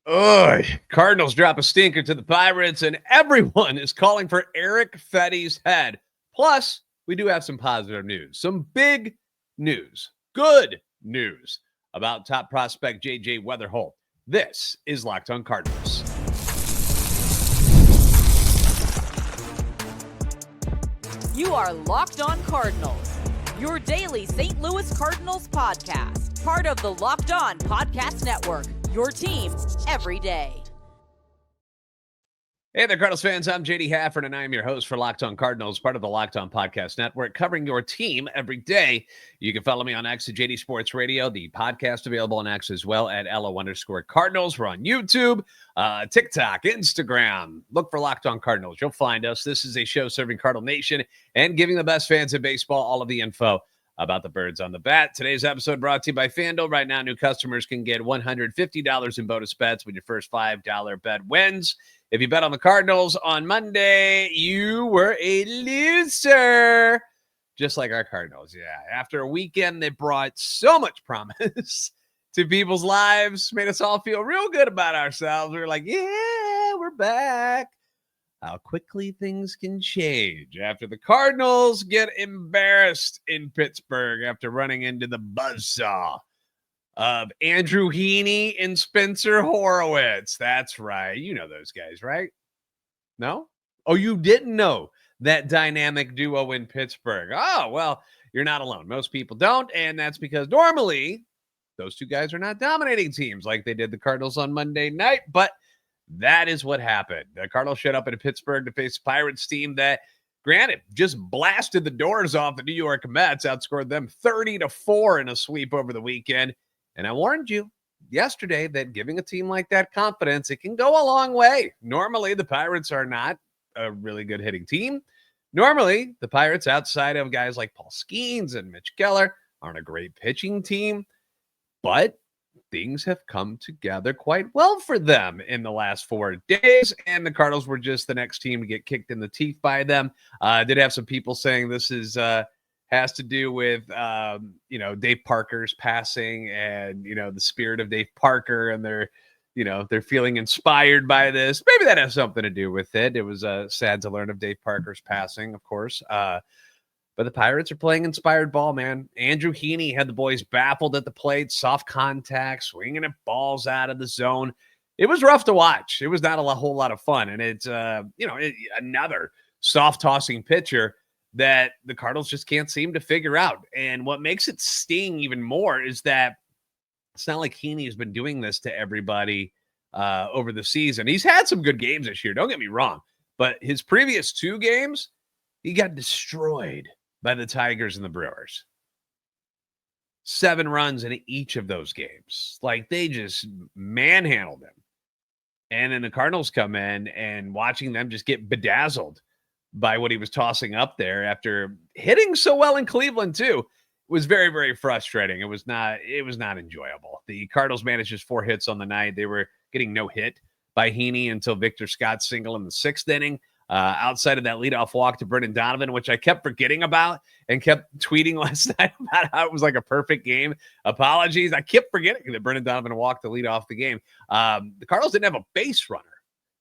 Cardinals drop a stinker to the Pirates, and everyone is calling for Erick Fedde's head. Plus, we do have some positive news, some big news, good news about top prospect J.J. Wetherholt. This is Locked on Cardinals. You are Locked on Cardinals, your daily St. Louis Cardinals podcast, part of the Locked on Podcast Network, your team every day. Hey there, Cardinals fans. I'm JD Hafford, and I'm your host for Locked on Cardinals, part of the Locked on Podcast Network, covering your team every day. You can follow me on X at JD Sports Radio, the podcast available on X as well at LO_Cardinals. We're on YouTube, TikTok, Instagram. Look for Locked on Cardinals. You'll find us. This is a show serving Cardinal Nation and giving the best fans in baseball all of the info about the birds on the bat. Today's episode brought to you by FanDuel. Right now, new customers can get $150 in bonus bets when your first $5 bet wins. If you bet on the Cardinals on Monday, you were a loser. Just like our Cardinals, yeah. After a weekend that brought so much promise to people's lives, made us all feel real good about ourselves. We were like, yeah, we're back. How quickly things can change after the Cardinals get embarrassed in Pittsburgh after running into the buzzsaw of Andrew Heaney and Spencer Horowitz. That's right. You know those guys, right? No? Oh, you didn't know that dynamic duo in Pittsburgh. Oh, well, you're not alone. Most people don't, and that's because normally those two guys are not dominating teams like they did the Cardinals on Monday night, but that is what happened. The Cardinals showed up in Pittsburgh to face a Pirates team that, granted, just blasted the doors off the New York Mets, outscored them 30-4 in a sweep over the weekend. And I warned you yesterday that giving a team like that confidence, it can go a long way. Normally, the Pirates are not a really good hitting team. Normally, the Pirates, outside of guys like Paul Skeens and Mitch Keller, aren't a great pitching team. But things have come together quite well for them in the last 4 days, and the Cardinals were just the next team to get kicked in the teeth by them. Did have some people saying this is has to do with Dave Parker's passing and the spirit of Dave Parker, and they're feeling inspired by this. Maybe that has something to do with it. It was sad to learn of Dave Parker's passing, of course. But the Pirates are playing inspired ball, man. Andrew Heaney had the boys baffled at the plate, soft contact, swinging at balls out of the zone. It was rough to watch. It was not a whole lot of fun. And it's, another soft tossing pitcher that the Cardinals just can't seem to figure out. And what makes it sting even more is that it's not like Heaney has been doing this to everybody over the season. He's had some good games this year, don't get me wrong. But his previous 2 games, he got destroyed by the Tigers and the Brewers. 7 runs in each of those games. Like, they just manhandled him. And then the Cardinals come in, and watching them just get bedazzled by what he was tossing up there after hitting so well in Cleveland too, was very, very frustrating. It was not enjoyable. The Cardinals managed just 4 hits on the night. They were getting no hit by Heaney until Victor Scott's single in the 6th inning. Outside of that leadoff walk to Brendan Donovan, which I kept forgetting about and kept tweeting last night about how it was like a perfect game. Apologies. I kept forgetting that Brendan Donovan walked the lead off the game. The Cardinals didn't have a base runner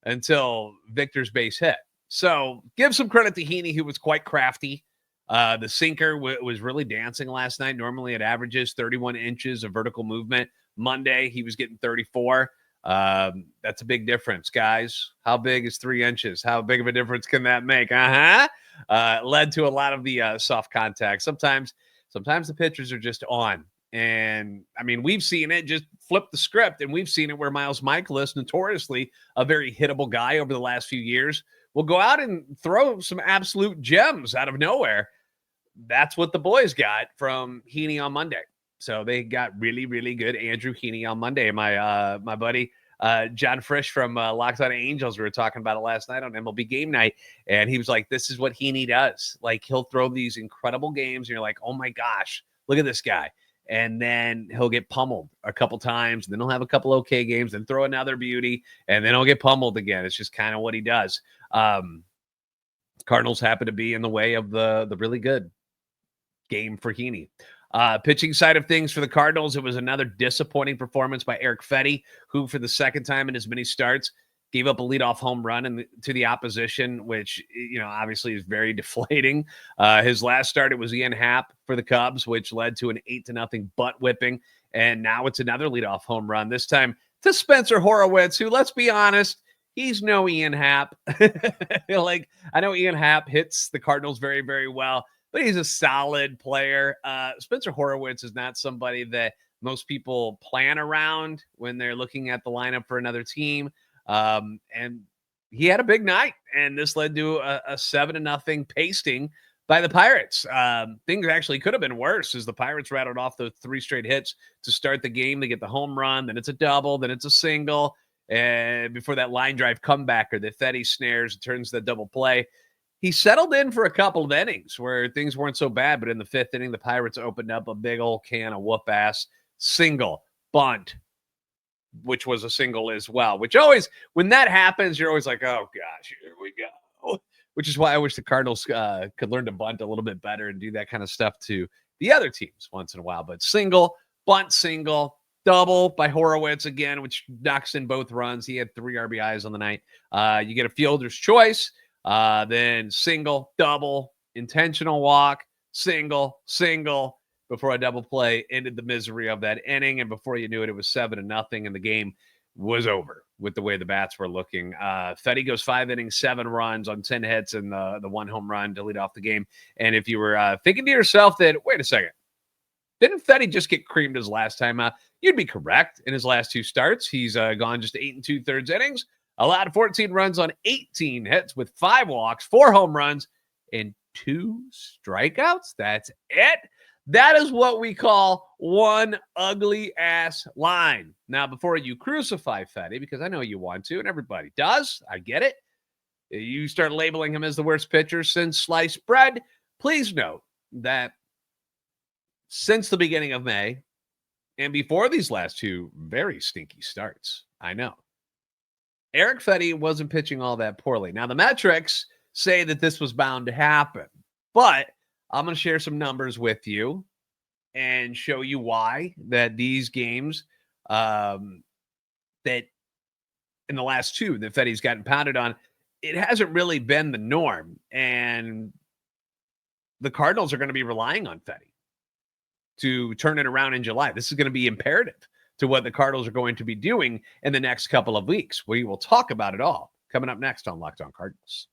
until Victor's base hit. So give some credit to Heaney, who was quite crafty. The sinker was really dancing last night. Normally it averages 31 inches of vertical movement. Monday, he was getting 34. That's a big difference, guys. How big is 3 inches? How big of a difference can that make? Led to a lot of the soft contact. Sometimes the pitchers are just on. And, I mean, we've seen it. Just flip the script, and we've seen it where Miles Michaelis, notoriously a very hittable guy over the last few years, will go out and throw some absolute gems out of nowhere. That's what the boys got from Heaney on Monday. So they got really, really good Andrew Heaney on Monday. My buddy John Frisch from Locked on Angels, we were talking about it last night on MLB Game Night, and he was like, this is what Heaney does. Like, he'll throw these incredible games, and you're like, oh my gosh, look at this guy. And then he'll get pummeled a couple times, and then he'll have a couple okay games, then throw another beauty, and then he'll get pummeled again. It's just kind of what he does. Cardinals happen to be in the way of the really good game for Heaney. Pitching side of things for the Cardinals, it was another disappointing performance by Erick Fedde, who for the second time in as many starts gave up a leadoff home run to the opposition, which, obviously is very deflating. His last start, it was Ian Happ for the Cubs, which led to an 8-0 butt whipping. And now it's another leadoff home run, this time to Spencer Horowitz, who, let's be honest, he's no Ian Happ. I know Ian Happ hits the Cardinals very, very well, but he's a solid player. Spencer Horowitz is not somebody that most people plan around when they're looking at the lineup for another team. And he had a big night, and this led to a 7-0 pasting by the Pirates. Things actually could have been worse as the Pirates rattled off those 3 straight hits to start the game. They get the home run, then it's a double, then it's a single. And before that line drive comebacker that Fedde snares, turns the double play. He settled in for a couple of innings where things weren't so bad, but in the 5th inning, the Pirates opened up a big old can of whoop-ass. Single, bunt, which was a single as well, which always, when that happens, you're always like, oh, gosh, here we go. Which is why I wish the Cardinals could learn to bunt a little bit better and do that kind of stuff to the other teams once in a while. But single, bunt, single, double by Horowitz again, which knocks in both runs. He had 3 RBIs on the night. You get a fielder's choice, then single, double, intentional walk, single, before a double play ended the misery of that inning. And before you knew it, it was 7-0, and the game was over with the way the bats were looking. Fedde goes 5 innings, 7 runs on 10 hits, and the 1 home run to lead off the game. And if you were thinking to yourself that, wait a second, didn't Fedde just get creamed his last time out? You'd be correct. In his last 2 starts, he's gone just 8 2/3 innings, allowed 14 runs on 18 hits with 5 walks, 4 home runs, and 2 strikeouts. That's it. That is what we call one ugly-ass line. Now, before you crucify Fedde, because I know you want to, and everybody does, I get it, you start labeling him as the worst pitcher since sliced bread, please note that since the beginning of May, and before these last 2 very stinky starts, I know, Erick Fedde wasn't pitching all that poorly. Now, the metrics say that this was bound to happen, but I'm going to share some numbers with you and show you why that these games that in the last 2 that Fedde's gotten pounded on, it hasn't really been the norm. And the Cardinals are going to be relying on Fedde to turn it around in July. This is going to be imperative to what the Cardinals are going to be doing in the next couple of weeks. We will talk about it all coming up next on Locked On Cardinals.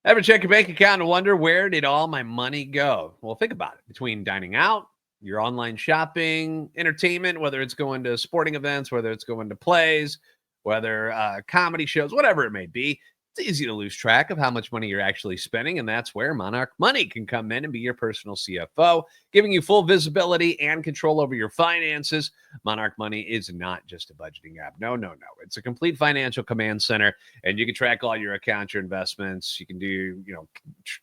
Ever check your bank account and wonder, where did all my money go? Well, think about it. Between dining out, your online shopping, entertainment, whether it's going to sporting events, whether it's going to plays, whether comedy shows, whatever it may be, it's easy to lose track of how much money you're actually spending, and that's where Monarch Money can come in and be your personal CFO, giving you full visibility and control over your finances. Monarch Money is not just a budgeting app. No. It's a complete financial command center, and you can track all your accounts, your investments. You can do,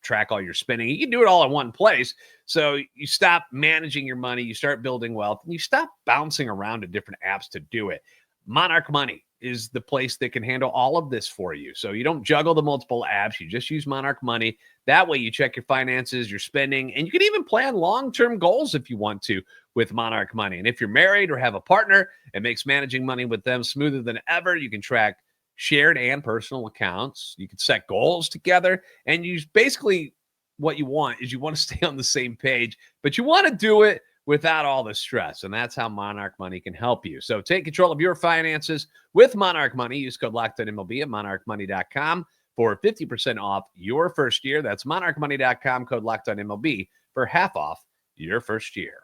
track all your spending. You can do it all in one place. So you stop managing your money, you start building wealth, and you stop bouncing around to different apps to do it. Monarch Money is the place that can handle all of this for you. So you don't juggle the multiple apps. You just use Monarch Money. That way you check your finances, your spending, and you can even plan long-term goals if you want to with Monarch Money. And if you're married or have a partner, it makes managing money with them smoother than ever. You can track shared and personal accounts. You can set goals together, and basically what you want is you want to stay on the same page, but you want to do it without all the stress. And that's how Monarch Money can help you. So take control of your finances with Monarch Money. Use code LOCKEDONMLB at monarchmoney.com for 50% off your first year. That's monarchmoney.com, code LOCKEDONMLB for half off your first year.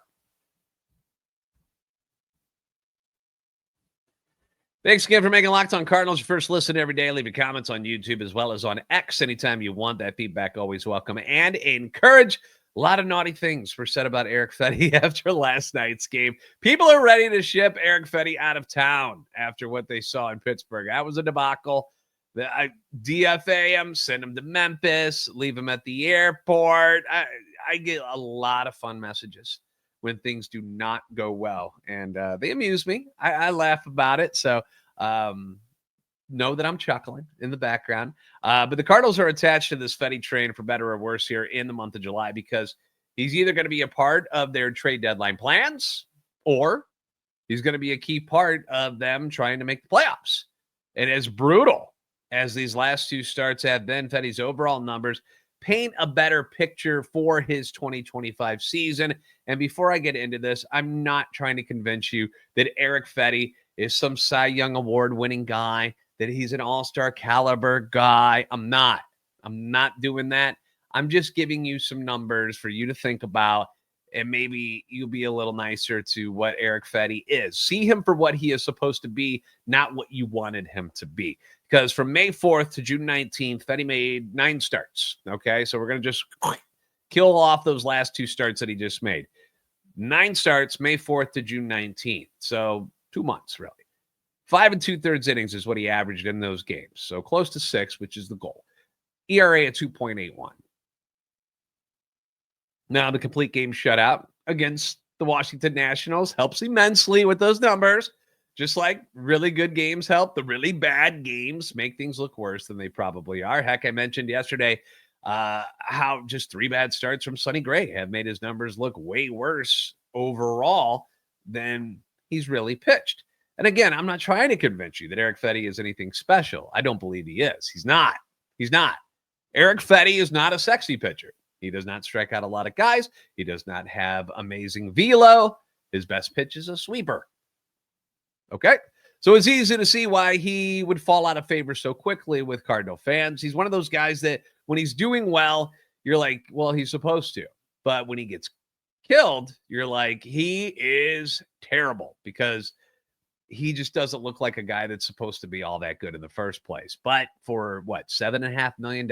Thanks again for making Locked On Cardinals your first listen every day. Leave your comments on YouTube as well as on X anytime you want. That feedback always welcome and encourage. A lot of naughty things were said about Erick Fedde after last night's game. People are ready to ship Erick Fedde out of town after what they saw in Pittsburgh. That was a debacle. DFA him, send him to Memphis, leave him at the airport. I get a lot of fun messages when things do not go well, and they amuse me. I laugh about it. So know that I'm chuckling in the background. But the Cardinals are attached to this Fedde train for better or worse here in the month of July because he's either going to be a part of their trade deadline plans or he's going to be a key part of them trying to make the playoffs. And as brutal as these last two starts have been, Fedde's overall numbers paint a better picture for his 2025 season. And before I get into this, I'm not trying to convince you that Erick Fedde is some Cy Young Award winning guy, that he's an all-star caliber guy. I'm not doing that. I'm just giving you some numbers for you to think about, and maybe you'll be a little nicer to what Erick Fedde is. See him for what he is supposed to be, not what you wanted him to be. Because from May 4th to June 19th, Fedde made 9 starts. Okay, so we're going to just kill off those last 2 starts that he just made. 9 starts, May 4th to June 19th. So 2 months, really. 5 2/3 innings is what he averaged in those games. So close to 6, which is the goal. ERA at 2.81. Now, the complete game shutout against the Washington Nationals helps immensely with those numbers. Just like really good games help, the really bad games make things look worse than they probably are. Heck, I mentioned yesterday how just 3 bad starts from Sonny Gray have made his numbers look way worse overall than he's really pitched. And again, I'm not trying to convince you that Erick Fedde is anything special. I don't believe he is. He's not. Erick Fedde is not a sexy pitcher. He does not strike out a lot of guys. He does not have amazing velo. His best pitch is a sweeper. Okay? So it's easy to see why he would fall out of favor so quickly with Cardinal fans. He's one of those guys that when he's doing well, you're like, well, he's supposed to. But when he gets killed, you're like, he is terrible because he just doesn't look like a guy that's supposed to be all that good in the first place. But for what, $7.5 million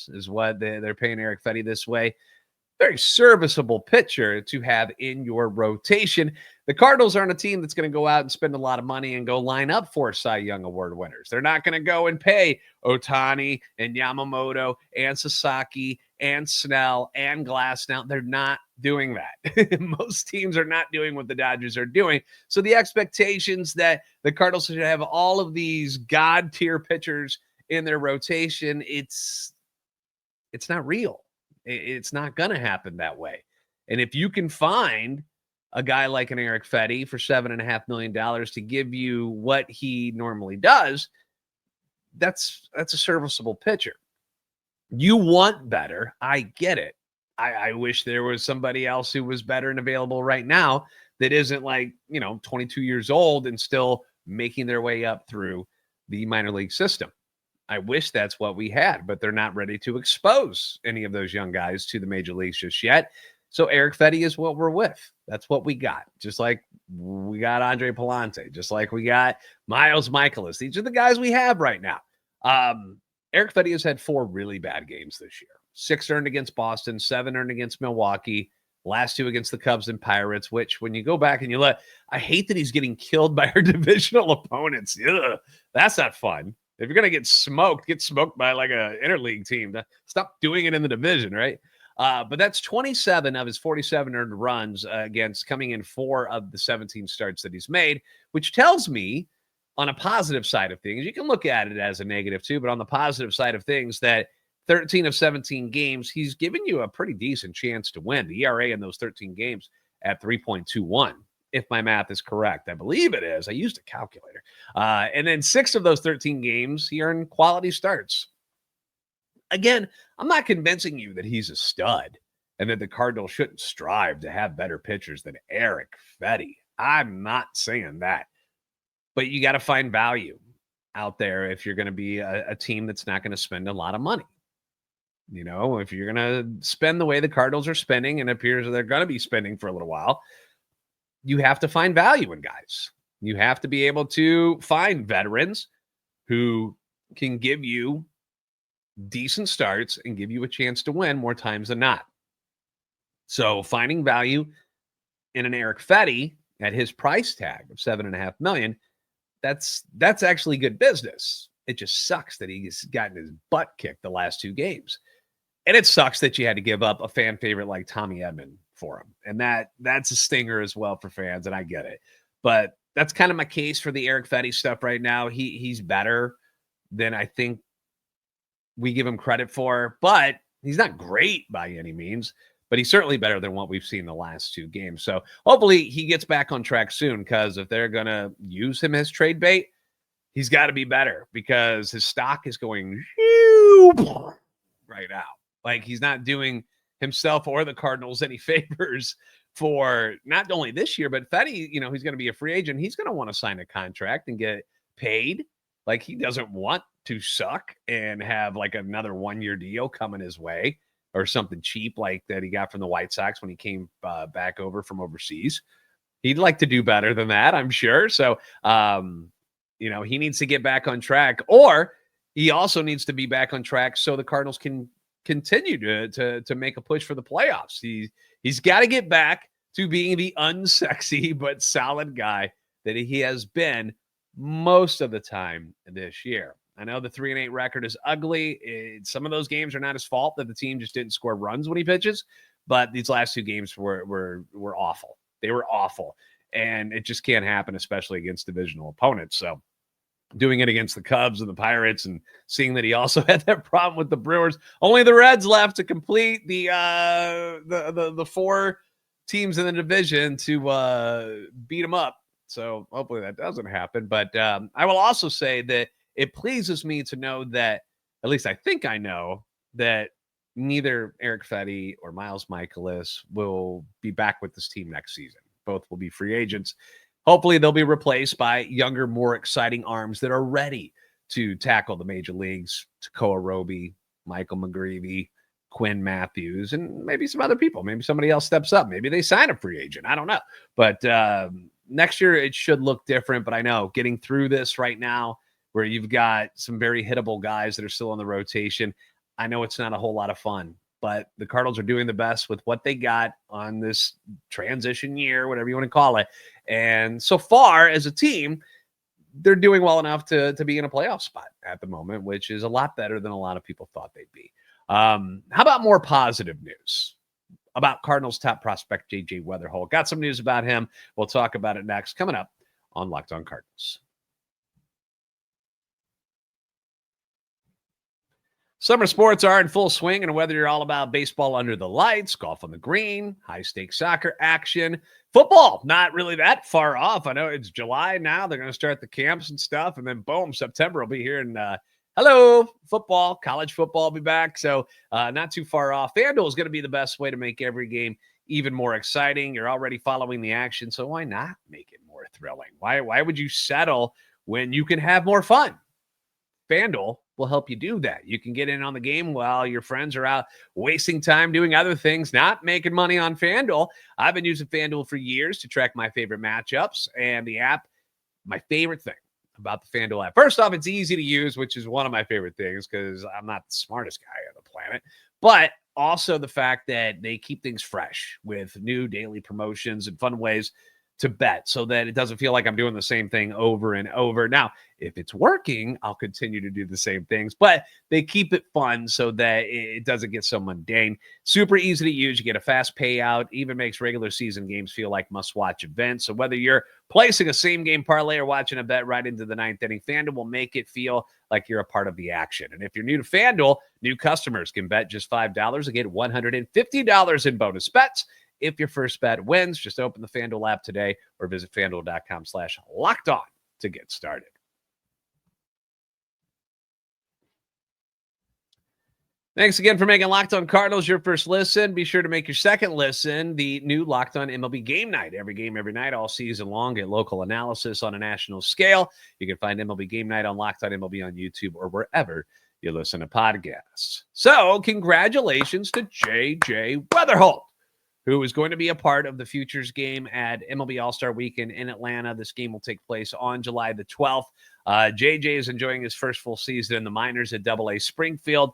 is what they're paying Erick Fedde this way. Very serviceable pitcher to have in your rotation. The Cardinals aren't a team that's going to go out and spend a lot of money and go line up for Cy Young Award winners. They're not going to go and pay Ohtani and Yamamoto and Sasaki and Snell and Glasnow. They're not doing that. Most teams are not doing what the Dodgers are doing. So the expectations that the Cardinals should have all of these God tier pitchers in their rotation, it's not real. It's not going to happen that way. And if you can find a guy like an Erick Fedde for $7.5 million to give you what he normally does, that's a serviceable pitcher. You want better. I get it. I wish there was somebody else who was better and available right now that isn't 22 years old and still making their way up through the minor league system. I wish that's what we had, but they're not ready to expose any of those young guys to the major leagues just yet. So Erick Fedde is what we're with. That's what we got. Just like we got Andre Palante, just like we got Miles Michaelis. These are the guys we have right now. Erick Fedde has had 4 really bad games this year. 6 earned against Boston, 7 earned against Milwaukee, last 2 against the Cubs and Pirates, which when you go back and you look, I hate that he's getting killed by our divisional opponents. Ugh, that's not fun. If you're going to get smoked by like a interleague team. Stop doing it in the division, right? But that's 27 of his 47 earned runs against coming in 4 of the 17 starts that he's made, which tells me on a positive side of things, you can look at it as a negative too, but on the positive side of things that 13 of 17 games, he's given you a pretty decent chance to win. The ERA in those 13 games at 3.21. If my math is correct. I believe it is. I used a calculator. And then 6 of those 13 games, he earned quality starts. Again, I'm not convincing you that he's a stud and that the Cardinals shouldn't strive to have better pitchers than Erick Fedde. I'm not saying that. But you got to find value out there if you're going to be a team that's not going to spend a lot of money. You know, if you're going to spend the way the Cardinals are spending, and it appears they're going to be spending for a little while, you have to find value in guys. You have to be able to find veterans who can give you decent starts and give you a chance to win more times than not. So finding value in an Erick Fedde at his price tag of $7.5 million, that's actually good business. It just sucks that he's gotten his butt kicked the last 2 games. And it sucks that you had to give up a fan favorite like Tommy Edman for him. And that's a stinger as well for fans, and I get it. But that's kind of my case for the Erick Fedde stuff right now. He's better than I think we give him credit for. But he's not great by any means, but he's certainly better than what we've seen the last 2 games. So hopefully he gets back on track soon, because if they're going to use him as trade bait, he's got to be better, because his stock is going right now. Like, he's not doing himself or the Cardinals any favors for not only this year, but Fedde, he's going to be a free agent. He's going to want to sign a contract and get paid. Like, he doesn't want to suck and have like another 1-year deal coming his way, or something cheap like that he got from the White Sox when he came back over from overseas. He'd like to do better than that, I'm sure. So, he needs to get back on track, or he also needs to be back on track so the Cardinals can continue to make a push for the playoffs. He's got to get back to being the unsexy but solid guy that he has been most of the time this year. I know the 3-8 record is ugly. Some of those games are not his fault, that the team just didn't score runs when he pitches, but these last 2 games were awful. They were awful, and it just can't happen, especially against divisional opponents. So doing it against the Cubs and the Pirates, and seeing that he also had that problem with the Brewers. Only the Reds left to complete the 4 teams in the division to beat him up. So hopefully that doesn't happen. But I will also say that it pleases me to know that, at least I think I know, that neither Erick Fedde or Miles Michaelis will be back with this team next season. Both will be free agents. Hopefully they'll be replaced by younger, more exciting arms that are ready to tackle the major leagues. Tekoa Roby, Michael McGreevy, Quinn Matthews, and maybe some other people. Maybe somebody else steps up. Maybe they sign a free agent. I don't know. But next year it should look different. But I know getting through this right now, where you've got some very hittable guys that are still on the rotation, I know it's not a whole lot of fun. But the Cardinals are doing the best with what they got on this transition year, whatever you want to call it. And so far as a team, they're doing well enough to be in a playoff spot at the moment, which is a lot better than a lot of people thought they'd be. How about more positive news about Cardinals top prospect J.J. Wetherholt? Got some news about him. We'll talk about it next, coming up on Locked On Cardinals. Summer sports are in full swing, and whether you're all about baseball under the lights, golf on the green, high-stakes soccer action, football, not really that far off. I know it's July now. They're going to start the camps and stuff, and then boom, September will be here. And hello, football, college football will be back. So not too far off. FanDuel is going to be the best way to make every game even more exciting. You're already following the action, so why not make it more thrilling? Why would you settle when you can have more fun? FanDuel will help you do that. You can get in on the game while your friends are out wasting time doing other things, not making money on FanDuel. I've been using FanDuel for years to track my favorite matchups, and the app, my favorite thing about the FanDuel app. First off, it's easy to use, which is one of my favorite things because I'm not the smartest guy on the planet, but also the fact that they keep things fresh with new daily promotions and fun ways to bet, so that it doesn't feel like I'm doing the same thing over and over. Now, if it's working, I'll continue to do the same things, but they keep it fun so that it doesn't get so mundane. Super easy to use. You get a fast payout, even makes regular season games feel like must-watch events. So whether you're placing a same-game parlay or watching a bet right into the ninth inning, FanDuel will make it feel like you're a part of the action. And if you're new to FanDuel, new customers can bet just $5 and get $150 in bonus bets. If your first bet wins, just open the FanDuel app today or visit FanDuel.com/lockedon to get started. Thanks again for making Locked On Cardinals your first listen. Be sure to make your second listen the new Locked On MLB Game Night. Every game, every night, all season long. Get local analysis on a national scale. You can find MLB Game Night on Locked On MLB on YouTube or wherever you listen to podcasts. So congratulations to J.J. Wetherholt, who is going to be a part of the Futures game at MLB All-Star Weekend in Atlanta. This game will take place on July the 12th. JJ is enjoying his first full season in the minors at AA Springfield.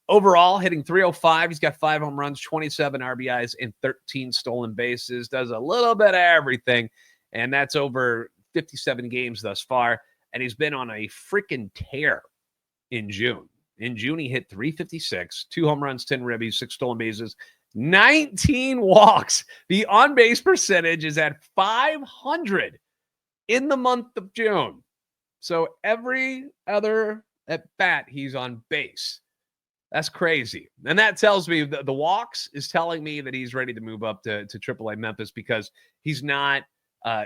Overall, hitting .305. He's got 5 home runs, 27 RBIs, and 13 stolen bases. Does a little bit of everything, and that's over 57 games thus far. And he's been on a freaking tear in June. In June, he hit .356, 2 home runs, 10 ribbies, 6 stolen bases, 19 walks. The on-base percentage is at .500 in the month of June. So every other at bat he's on base. That's crazy. And that tells me the walks is telling me that he's ready to move up to AAA Memphis because he's not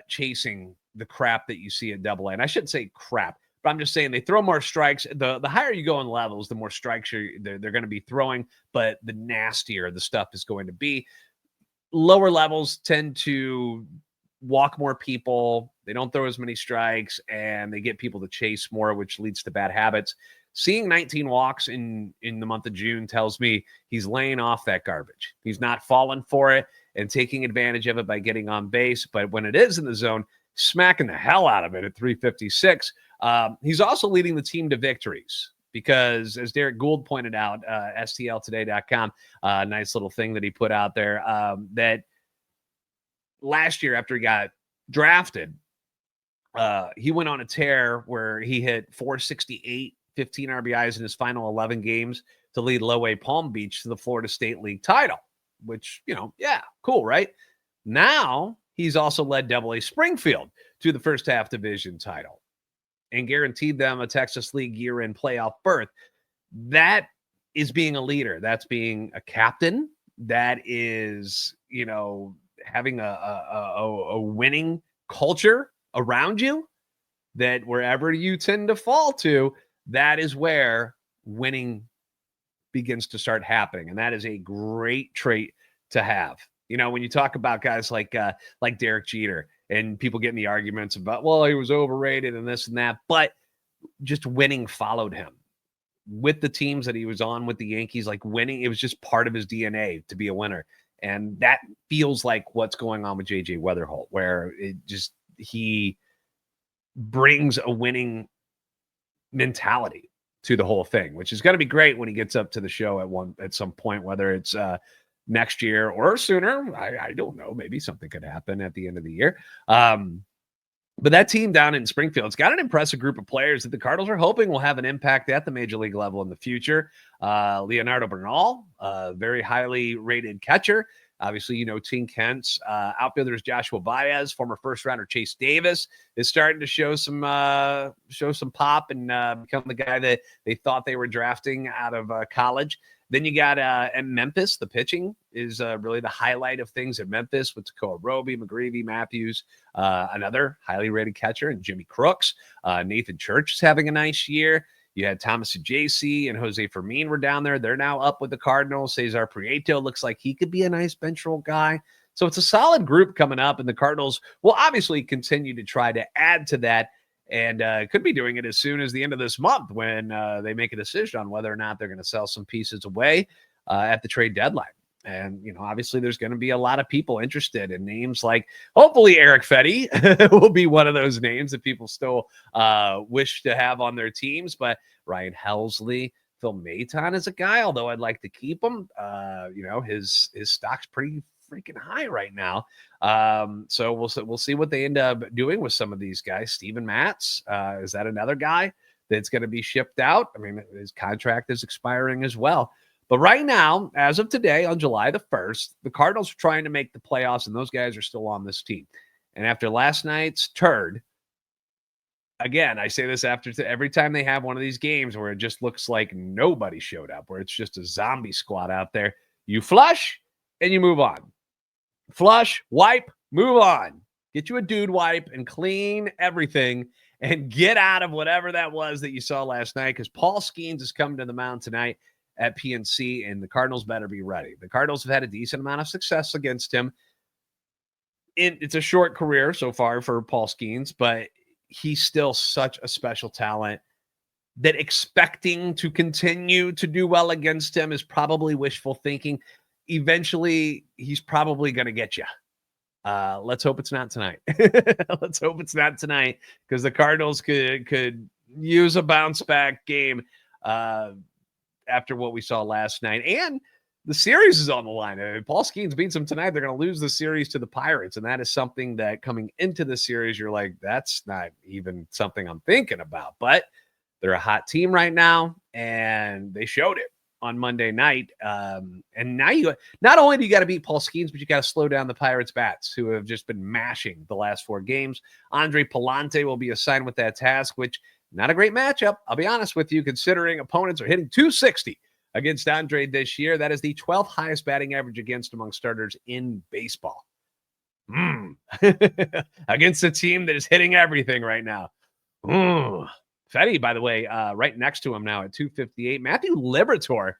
chasing the crap that you see at AA. And I shouldn't say crap, but I'm just saying they throw more strikes. The higher you go in levels, the more strikes they're going to be throwing, but the nastier the stuff is going to be. Lower levels tend to walk more people. They don't throw as many strikes, and they get people to chase more, which leads to bad habits. Seeing 19 walks in the month of June tells me he's laying off that garbage. He's not falling for it and taking advantage of it by getting on base. But when it is in the zone, smacking the hell out of it at 356. He's also leading the team to victories because, as Derek Gould pointed out, STLtoday.com, nice little thing that he put out there, that last year after he got drafted, he went on a tear where he hit 468, 15 RBIs in his final 11 games to lead Low A Palm Beach to the Florida State League title, which, cool, right? Now he's also led AA Springfield to the first half division title and guaranteed them a Texas League year-end playoff berth. That is being a leader. That's being a captain. That is, having a winning culture around you, that wherever you tend to fall to, that is where winning begins to start happening. And that is a great trait to have. When you talk about guys like Derek Jeter and people getting the arguments about, well, he was overrated and this and that, but just winning followed him with the teams that he was on with the Yankees. Like winning, it was just part of his DNA to be a winner. And that feels like what's going on with JJ Wetherholt, where he brings a winning mentality to the whole thing, which is going to be great when he gets up to the show at some point, whether it's next year or sooner. I don't know. Maybe something could happen at the end of the year. But that team down in Springfield's got an impressive group of players that the Cardinals are hoping will have an impact at the major league level in the future. Leonardo Bernal, a very highly rated catcher. Obviously, Tim Kent's outfielders. Joshua Baez, former first rounder Chase Davis, is starting to show some pop and become the guy that they thought they were drafting out of college. Then you got at Memphis, the pitching is really the highlight of things at Memphis with Tekoa Roby, McGreevy, Matthews, another highly rated catcher, and Jimmy Crooks. Nathan Church is having a nice year. You had Thomas Ajayci and Jose Fermin were down there. They're now up with the Cardinals. Cesar Prieto looks like he could be a nice bench role guy. So it's a solid group coming up, and the Cardinals will obviously continue to try to add to that, and could be doing it as soon as the end of this month when they make a decision on whether or not they're going to sell some pieces away at the trade deadline. And, obviously there's going to be a lot of people interested in names like, hopefully Erick Fedde will be one of those names that people still wish to have on their teams. But Ryan Helsley, Phil Maton is a guy, although I'd like to keep him. His stock's pretty freaking high right now. So we'll see what they end up doing with some of these guys. Steven Matz, is that another guy that's going to be shipped out? I mean, his contract is expiring as well. But right now, as of today, on July the 1st, the Cardinals are trying to make the playoffs, and those guys are still on this team. And after last night's turd, again, I say this after every time they have one of these games where it just looks like nobody showed up, where it's just a zombie squad out there, you flush and you move on. Flush, wipe, move on. Get you a dude wipe and clean everything and get out of whatever that was that you saw last night, because Paul Skeens is coming to the mound tonight at PNC, and the Cardinals better be ready. The Cardinals have had a decent amount of success against him. It's a short career so far for Paul Skeens, but he's still such a special talent that expecting to continue to do well against him is probably wishful thinking. Eventually, he's probably going to get you. Let's hope it's not tonight. Let's hope it's not tonight, because the Cardinals could use a bounce back game after what we saw last night. And the series is on the line. If Paul Skeens beats them tonight, they're going to lose the series to the Pirates. And that is something that coming into the series, you're like, that's not even something I'm thinking about. But they're a hot team right now, and they showed it on Monday night. And now not only do you got to beat Paul Skeens, but you got to slow down the Pirates bats, who have just been mashing the last 4 games. Andre Palante will be assigned with that task, which Not a great matchup, I'll be honest with you, considering opponents are hitting 260 against Andre this year. That is the 12th highest batting average against among starters in baseball. Against a team that is hitting everything right now. Fedde, by the way, right next to him now at 258. Matthew Liberatore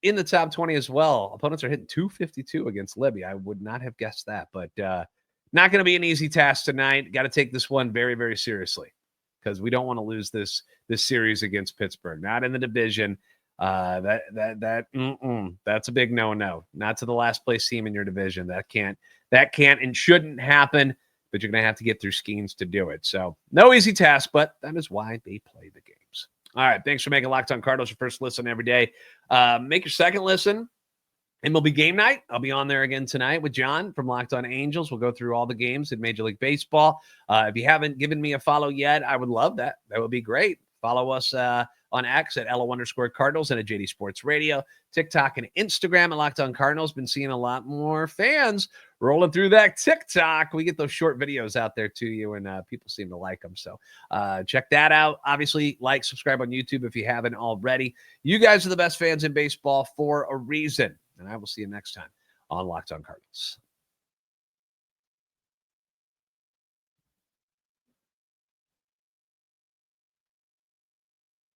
in the top 20 as well. Opponents are hitting 252 against Libby. I would not have guessed that, but not going to be an easy task tonight. Got to take this one very, very seriously because we don't want to lose this series against Pittsburgh. Not in the division. That's a big no. Not to the last place team in your division. That can't and shouldn't happen. But you're going to have to get through Skeens to do it. So no easy task, but that is why they play the games. All right. Thanks for making Locked On Cardinals your first listen every day. Make your second listen. MLB Game Night. I'll be on there again tonight with John from Locked On Angels. We'll go through all the games in Major League Baseball. If you haven't given me a follow yet, I would love that. That would be great. Follow us on X at LO_Cardinals and at JD Sports Radio, TikTok and Instagram at Locked On Cardinals. Been seeing a lot more fans rolling through that TikTok. We get those short videos out there to you, and people seem to like them. So check that out. Obviously, like, subscribe on YouTube if you haven't already. You guys are the best fans in baseball for a reason. And I will see you next time on Locked On Cardinals.